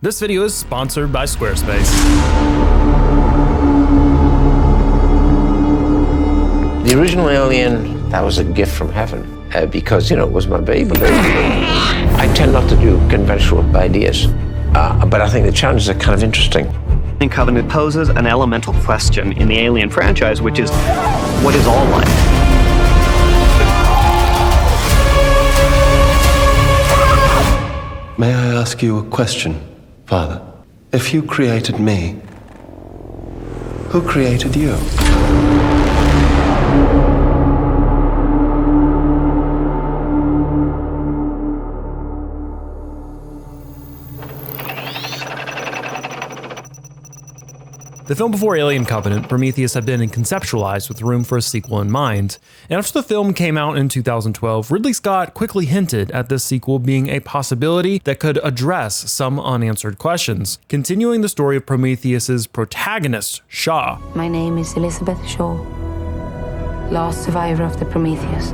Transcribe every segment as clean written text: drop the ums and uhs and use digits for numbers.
This video is sponsored by Squarespace. The original Alien, that was a gift from heaven because, it was my baby. I tend not to do conventional ideas, but I think the challenges are kind of interesting. Alien Covenant poses an elemental question in the Alien franchise, which is, what is all life? May I ask you a question, Father? If you created me, who created you? The film before Alien Covenant, Prometheus, had been conceptualized with room for a sequel in mind, and after the film came out in 2012, Ridley Scott quickly hinted at this sequel being a possibility that could address some unanswered questions, continuing the story of Prometheus's protagonist, Shaw. My name is Elizabeth Shaw, last survivor of the Prometheus,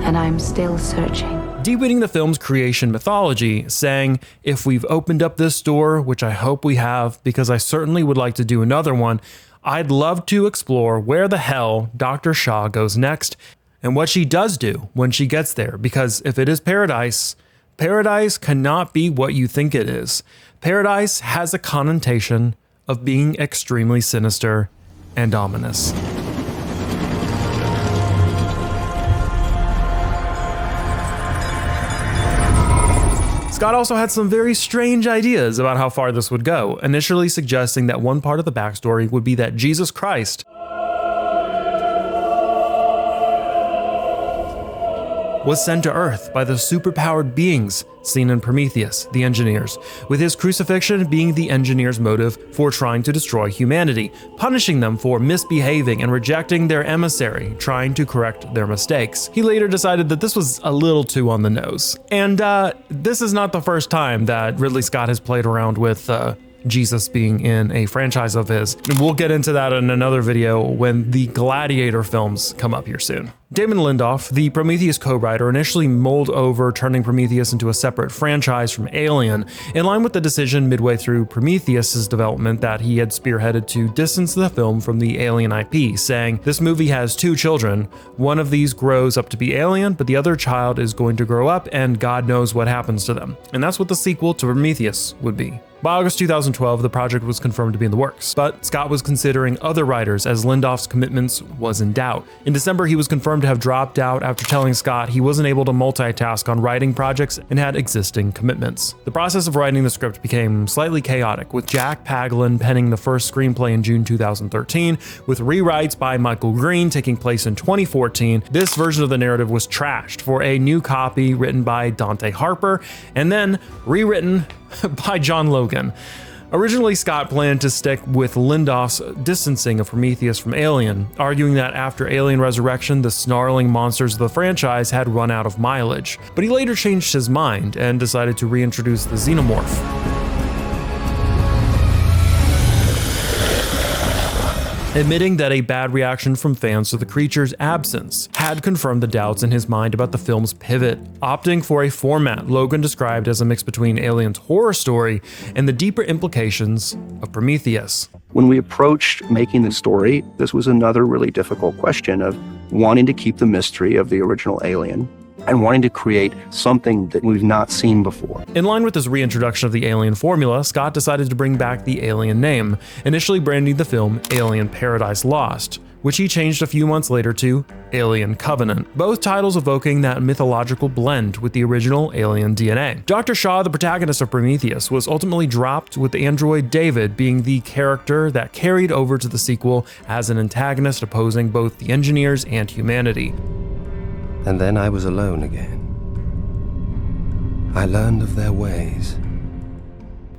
and I'm still searching. Deepening the film's creation mythology, saying, if we've opened up this door, which I hope we have, because I certainly would like to do another one, I'd love to explore where the hell Dr. Shaw goes next and what she does do when she gets there, because if it is paradise, paradise cannot be what you think it is. Paradise has a connotation of being extremely sinister and ominous. Scott also had some very strange ideas about how far this would go, initially suggesting that one part of the backstory would be that Jesus Christ was sent to Earth by the superpowered beings seen in Prometheus, the engineers, with his crucifixion being the engineers' motive for trying to destroy humanity, punishing them for misbehaving and rejecting their emissary, trying to correct their mistakes. He later decided that this was a little too on the nose. And this is not the first time that Ridley Scott has played around with Jesus being in a franchise of his. And we'll get into that in another video when the Gladiator films come up here soon. Damon Lindelof, the Prometheus co-writer, initially mulled over turning Prometheus into a separate franchise from Alien, in line with the decision midway through Prometheus's development that he had spearheaded to distance the film from the Alien IP, saying, this movie has two children. One of these grows up to be Alien, but the other child is going to grow up and God knows what happens to them. And that's what the sequel to Prometheus would be. By August 2012, the project was confirmed to be in the works, but Scott was considering other writers as Lindelof's commitments was in doubt. In December, he was confirmed to have dropped out after telling Scott he wasn't able to multitask on writing projects and had existing commitments. The process of writing the script became slightly chaotic, with Jack Paglin penning the first screenplay in June 2013, with rewrites by Michael Green taking place in 2014. This version of the narrative was trashed for a new copy written by Dante Harper, and then rewritten by John Logan. Originally, Scott planned to stick with Lindelof's distancing of Prometheus from Alien, arguing that after Alien Resurrection, the snarling monsters of the franchise had run out of mileage. But he later changed his mind and decided to reintroduce the Xenomorph, admitting that a bad reaction from fans to the creature's absence had confirmed the doubts in his mind about the film's pivot, opting for a format Logan described as a mix between Alien's horror story and the deeper implications of Prometheus. When we approached making the story, this was another really difficult question of wanting to keep the mystery of the original Alien and wanting to create something that we've not seen before. In line with this reintroduction of the Alien formula, Scott decided to bring back the Alien name, initially branding the film Alien Paradise Lost, which he changed a few months later to Alien Covenant, both titles evoking that mythological blend with the original Alien DNA. Dr. Shaw, the protagonist of Prometheus, was ultimately dropped, with the android David being the character that carried over to the sequel as an antagonist opposing both the engineers and humanity. And then I was alone again. I learned of their ways.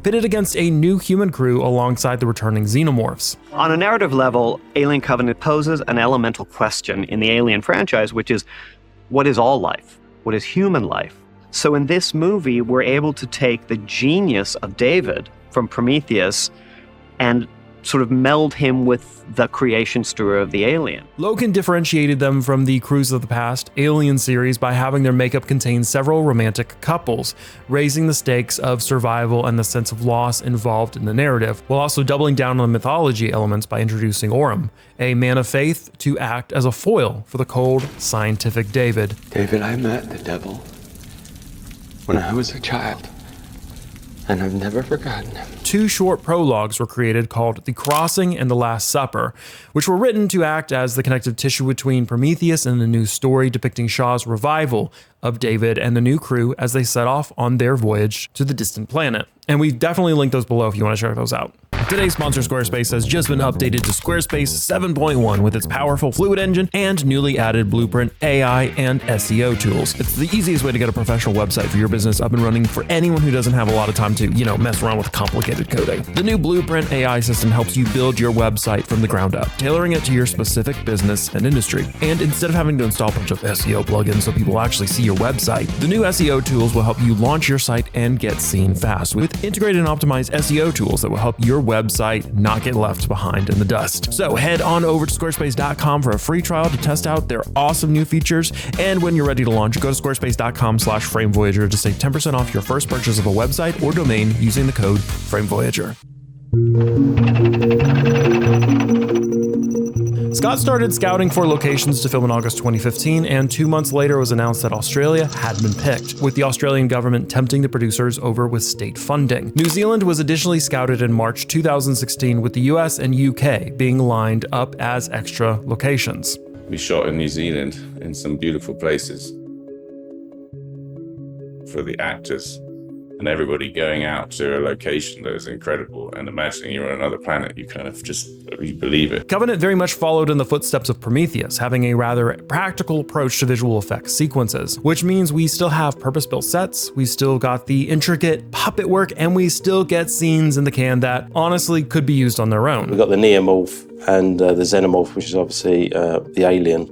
Pitted against a new human crew alongside the returning Xenomorphs. On a narrative level, Alien Covenant poses an elemental question in the Alien franchise, which is, what is all life? What is human life? So in this movie, we're able to take the genius of David from Prometheus and sort of meld him with the creation story of the alien. Loken differentiated them from the Crews of the Past Alien series by having their makeup contain several romantic couples, raising the stakes of survival and the sense of loss involved in the narrative, while also doubling down on the mythology elements by introducing Orm, a man of faith, to act as a foil for the cold, scientific David. David, I met the devil when I was a child, and I've never forgotten him. 2 short prologues were created called The Crossing and The Last Supper, which were written to act as the connective tissue between Prometheus and the new story depicting Shaw's revival of David and the new crew as they set off on their voyage to the distant planet. And we've definitely linked those below if you want to check those out. Today's sponsor, Squarespace, has just been updated to Squarespace 7.1 with its powerful Fluid engine and newly added Blueprint AI and SEO tools. It's the easiest way to get a professional website for your business up and running for anyone who doesn't have a lot of time to, mess around with complicated coding. The new Blueprint AI system helps you build your website from the ground up, tailoring it to your specific business and industry. And instead of having to install a bunch of SEO plugins so people actually see your website, the new SEO tools will help you launch your site and get seen fast with integrated and optimized SEO tools that will help your website not get left behind in the dust. So head on over to squarespace.com for a free trial to test out their awesome new features. And when you're ready to launch, go to squarespace.com/FrameVoyager to save 10% off your first purchase of a website or domain using the code FrameVoyager. Scott started scouting for locations to film in August 2015, and 2 months later it was announced that Australia had been picked, with the Australian government tempting the producers over with state funding. New Zealand was additionally scouted in March 2016, with the US and UK being lined up as extra locations. We shot in New Zealand in some beautiful places for the actors. And everybody going out to a location that is incredible and imagining you're on another planet, you kind of just, you believe it. Covenant very much followed in the footsteps of Prometheus, having a rather practical approach to visual effects sequences, which means we still have purpose-built sets, we still got the intricate puppet work, and we still get scenes in the can that honestly could be used on their own. We've got the Neomorph and the Xenomorph, which is obviously the alien.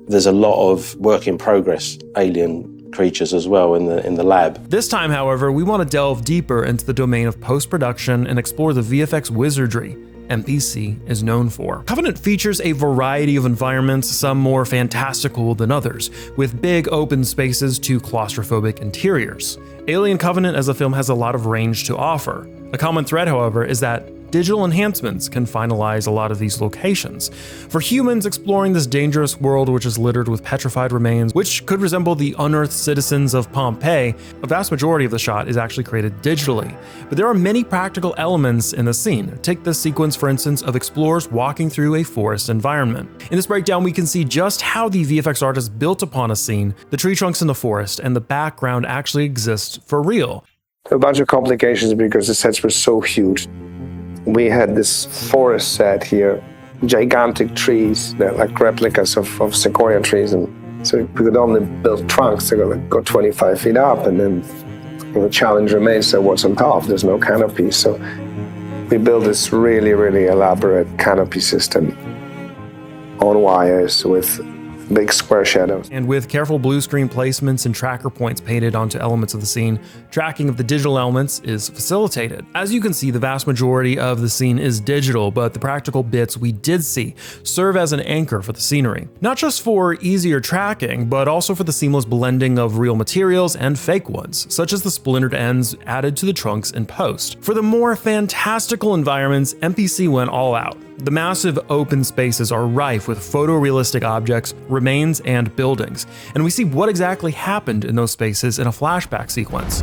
There's a lot of work in progress alien creatures as well in the lab. This time, however, we want to delve deeper into the domain of post-production and explore the VFX wizardry MPC is known for. Covenant features a variety of environments, some more fantastical than others, with big open spaces to claustrophobic interiors. Alien Covenant as a film has a lot of range to offer. A common thread, however, is that digital enhancements can finalize a lot of these locations. For humans exploring this dangerous world which is littered with petrified remains, which could resemble the unearthed citizens of Pompeii, a vast majority of the shot is actually created digitally. But there are many practical elements in the scene. Take this sequence, for instance, of explorers walking through a forest environment. In this breakdown, we can see just how the VFX artist built upon a scene, the tree trunks in the forest, and the background actually exists for real. A bunch of complications because the sets were so huge. We had this forest set here, gigantic trees, they're like replicas of sequoia trees, and so we could only build trunks that go 25 feet up, and then the challenge remains that what's on top, there's no canopy. So we built this really, really elaborate canopy system on wires with big square shadows. And with careful blue screen placements and tracker points painted onto elements of the scene, tracking of the digital elements is facilitated. As you can see, the vast majority of the scene is digital, but the practical bits we did see serve as an anchor for the scenery. Not just for easier tracking, but also for the seamless blending of real materials and fake ones, such as the splintered ends added to the trunks in post. For the more fantastical environments, MPC went all out. The massive open spaces are rife with photorealistic objects, remains, and buildings, and we see what exactly happened in those spaces in a flashback sequence.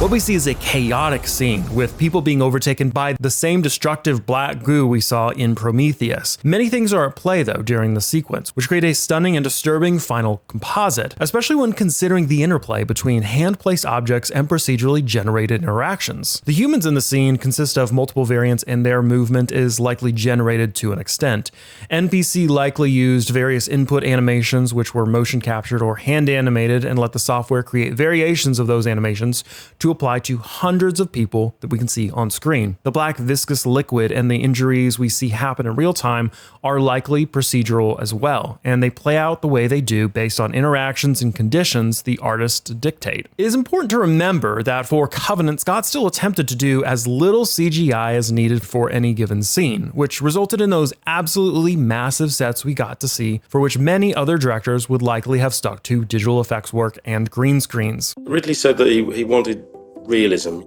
What we see is a chaotic scene, with people being overtaken by the same destructive black goo we saw in Prometheus. Many things are at play, though, during the sequence, which create a stunning and disturbing final composite, especially when considering the interplay between hand-placed objects and procedurally generated interactions. The humans in the scene consist of multiple variants, and their movement is likely generated to an extent. NPC likely used various input animations which were motion captured or hand animated and let the software create variations of those animations to apply to hundreds of people that we can see on screen. The black viscous liquid and the injuries we see happen in real time are likely procedural as well, and they play out the way they do based on interactions and conditions the artist dictate. It is important to remember that for Covenant, Scott still attempted to do as little CGI as needed for any given scene, which resulted in those absolutely massive sets we got to see, for which many other directors would likely have stuck to digital effects work and green screens. Ridley said that he wanted realism.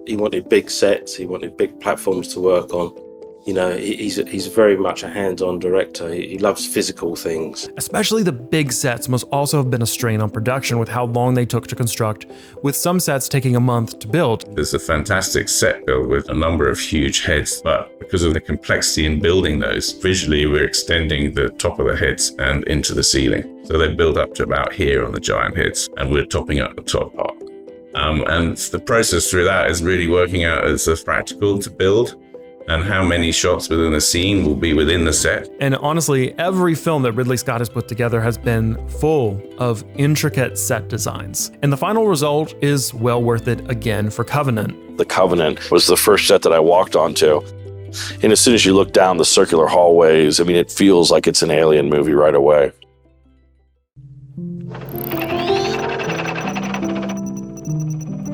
He wanted big sets, he wanted big platforms to work on. You know, he's very much a hands-on director. He loves physical things. Especially the big sets must also have been a strain on production with how long they took to construct, with some sets taking a month to build. There's a fantastic set build with a number of huge heads, but because of the complexity in building those, visually we're extending the top of the heads and into the ceiling. So they build up to about here on the giant heads, and we're topping up the top part. And the process through that is really working out as a practical to build, and how many shots within a scene will be within the set. And honestly, every film that Ridley Scott has put together has been full of intricate set designs. And the final result is well worth it again for Covenant. The Covenant was the first set that I walked onto. And as soon as you look down the circular hallways, I mean, it feels like it's an Alien movie right away.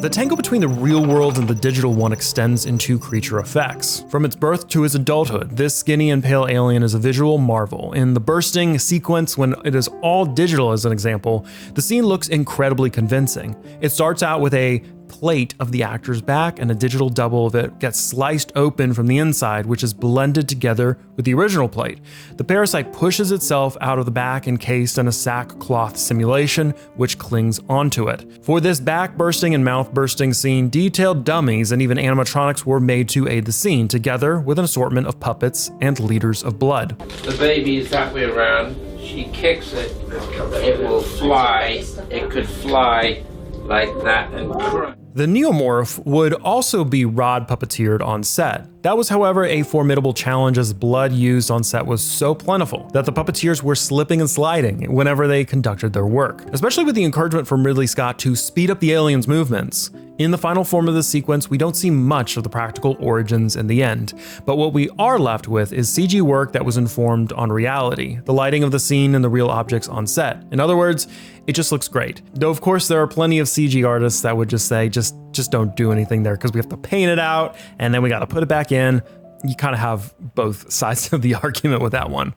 The tangle between the real world and the digital one extends into creature effects. From its birth to its adulthood, this skinny and pale alien is a visual marvel. In the bursting sequence, when it is all digital as an example, the scene looks incredibly convincing. It starts out with a plate of the actor's back, and a digital double of it gets sliced open from the inside, which is blended together with the original plate. The parasite pushes itself out of the back encased in a sackcloth simulation, which clings onto it. For this back bursting and mouth bursting scene, detailed dummies and even animatronics were made to aid the scene, together with an assortment of puppets and liters of blood. The baby is that way around. She kicks it. It will fly. It could fly like that and cry. The Xenomorph would also be rod puppeteered on set. That was, however, a formidable challenge, as blood used on set was so plentiful that the puppeteers were slipping and sliding whenever they conducted their work, especially with the encouragement from Ridley Scott to speed up the aliens' movements. In the final form of the sequence, we don't see much of the practical origins in the end, but what we are left with is CG work that was informed on reality, the lighting of the scene and the real objects on set. In other words, it just looks great. Though of course there are plenty of CG artists that would just say, just don't do anything there because we have to paint it out and then we got to put it back in. You kind of have both sides of the argument with that one.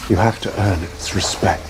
You have to earn its respect.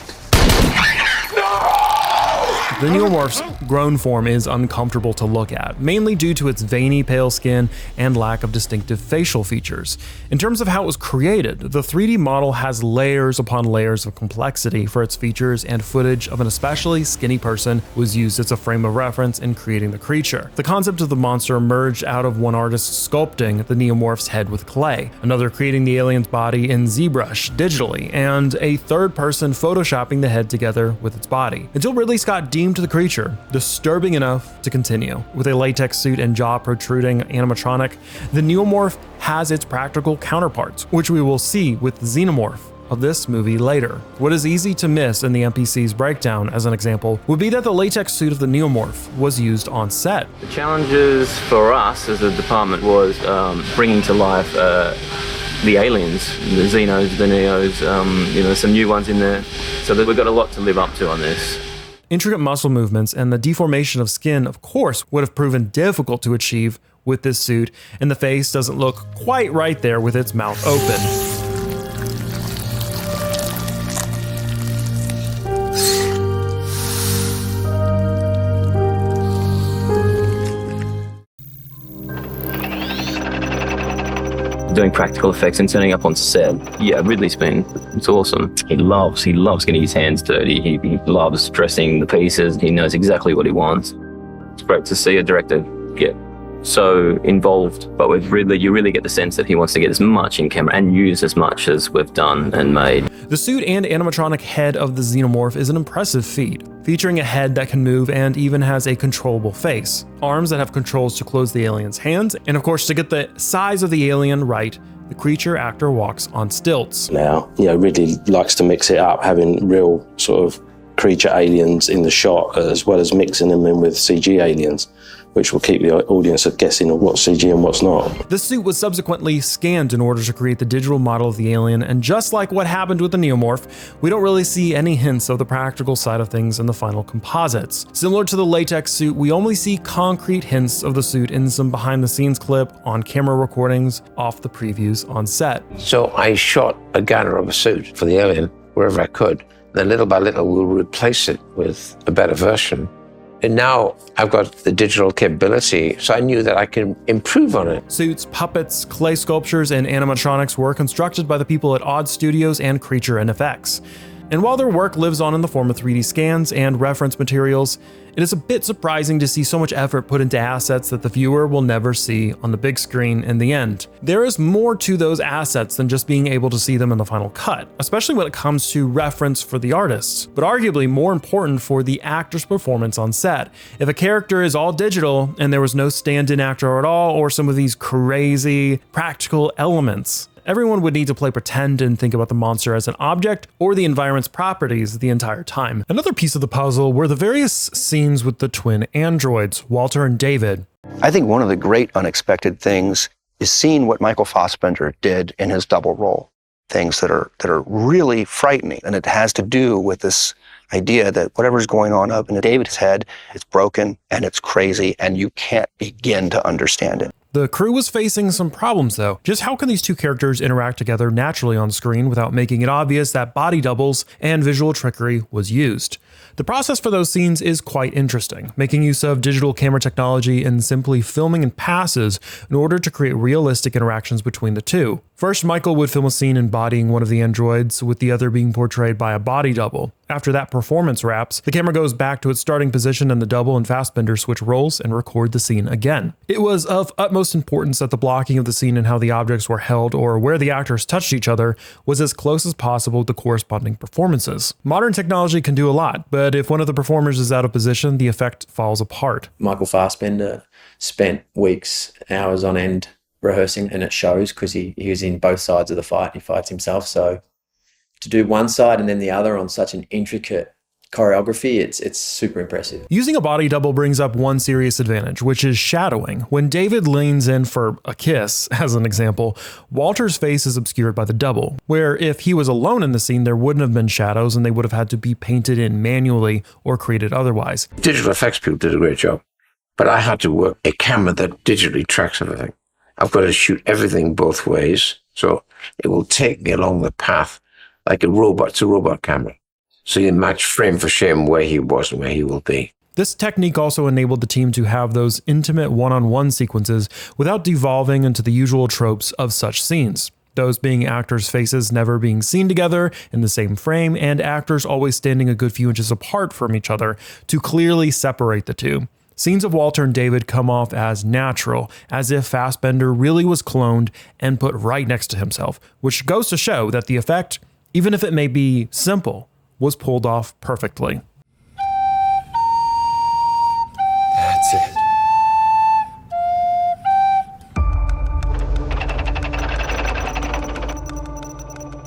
The Xenomorph's grown form is uncomfortable to look at, mainly due to its veiny pale skin and lack of distinctive facial features. In terms of how it was created, the 3D model has layers upon layers of complexity for its features, and footage of an especially skinny person was used as a frame of reference in creating the creature. The concept of the monster emerged out of one artist sculpting the Xenomorph's head with clay, another creating the alien's body in ZBrush digitally, and a third person photoshopping the head together with its body, until Ridley Scott deemed the creature disturbing enough to continue. With a latex suit and jaw protruding animatronic, the Xenomorph has its practical counterparts, which we will see with the Xenomorph of this movie later. What is easy to miss in the NPC's breakdown, as an example, would be that the latex suit of the Xenomorph was used on set. The challenges for us as a department was bringing to life the aliens, the Xenos, the Neos, some new ones in there, so that we've got a lot to live up to on this. Intricate muscle movements and the deformation of skin, of course, would have proven difficult to achieve with this suit, and the face doesn't look quite right there with its mouth open. Doing practical effects and turning up on set. Yeah, Ridley's been, it's awesome. He loves getting his hands dirty. He loves dressing the pieces. He knows exactly what he wants. It's great to see a director get so involved, but with Ridley, you really get the sense that he wants to get as much in camera and use as much as we've done and made. The suit and animatronic head of the Xenomorph is an impressive feat, featuring a head that can move and even has a controllable face, arms that have controls to close the alien's hands, and of course, to get the size of the alien right, the creature actor walks on stilts. Now, Ridley likes to mix it up, having real sort of creature aliens in the shot, as well as mixing them in with CG aliens, which will keep the audience guessing of what's CG and what's not. The suit was subsequently scanned in order to create the digital model of the alien, and just like what happened with the Xenomorph, we don't really see any hints of the practical side of things in the final composites. Similar to the latex suit, we only see concrete hints of the suit in some behind-the-scenes clip, on-camera recordings, off the previews on set. So I shot a Ghana rubber suit for the alien wherever I could. Then little by little, we'll replace it with a better version. And now I've got the digital capability, so I knew that I can improve on it. Suits, puppets, clay sculptures, and animatronics were constructed by the people at Odd Studios and Creature NFX. And while their work lives on in the form of 3D scans and reference materials, it is a bit surprising to see so much effort put into assets that the viewer will never see on the big screen in the end. There is more to those assets than just being able to see them in the final cut, especially when it comes to reference for the artists, but arguably more important for the actor's performance on set. If a character is all digital and there was no stand-in actor at all, or some of these crazy practical elements, everyone would need to play pretend and think about the monster as an object or the environment's properties the entire time. Another piece of the puzzle were the various scenes with the twin androids, Walter and David. I think one of the great unexpected things is seeing what Michael Fassbender did in his double role. Things that are really frightening, and it has to do with this idea that whatever's going on up in David's head, it's broken and it's crazy, and you can't begin to understand it. The crew was facing some problems though. Just how can these two characters interact together naturally on screen without making it obvious that body doubles and visual trickery was used? The process for those scenes is quite interesting, making use of digital camera technology and simply filming in passes in order to create realistic interactions between the two. First, Michael would film a scene embodying one of the androids, with the other being portrayed by a body double. After that performance wraps, the camera goes back to its starting position and the double and Fassbender switch roles and record the scene again. It was of utmost importance that the blocking of the scene and how the objects were held or where the actors touched each other was as close as possible to corresponding performances. Modern technology can do a lot, but if one of the performers is out of position, the effect falls apart. Michael Fassbender spent weeks, hours on end rehearsing, and it shows because he was in both sides of the fight. He fights himself, so to do one side and then the other on such an intricate choreography, it's super impressive. Using a body double brings up one serious advantage, which is shadowing. When David leans in for a kiss, as an example, Walter's face is obscured by the double, where if he was alone in the scene, there wouldn't have been shadows and they would have had to be painted in manually or created otherwise. Digital effects people did a great job, but I had to work a camera that digitally tracks everything. I've got to shoot everything both ways, so it will take me along the path like a robot. It's a robot camera. So you match frame for frame where he was and where he will be. This technique also enabled the team to have those intimate one-on-one sequences without devolving into the usual tropes of such scenes. Those being actors' faces never being seen together in the same frame, and actors always standing a good few inches apart from each other to clearly separate the two. Scenes of Walter and David come off as natural, as if Fassbender really was cloned and put right next to himself, which goes to show that the effect, even if it may be simple, was pulled off perfectly. That's it.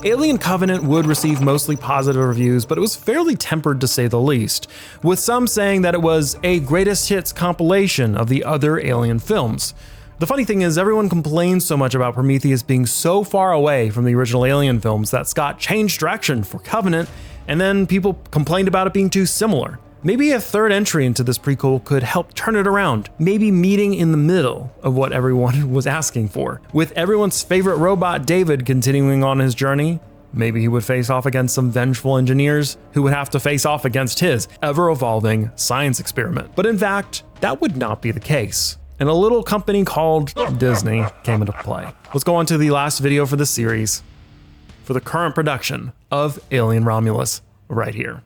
Alien Covenant would receive mostly positive reviews, but it was fairly tempered to say the least, with some saying that it was a greatest hits compilation of the other Alien films. The funny thing is, everyone complains so much about Prometheus being so far away from the original Alien films that Scott changed direction for Covenant, and then people complained about it being too similar. Maybe a third entry into this prequel could help turn it around, maybe meeting in the middle of what everyone was asking for. With everyone's favorite robot David continuing on his journey, maybe he would face off against some vengeful engineers who would have to face off against his ever-evolving science experiment. But in fact, that would not be the case. And a little company called Disney came into play. Let's go on to the last video for the series, for the current production of Alien Romulus, right here.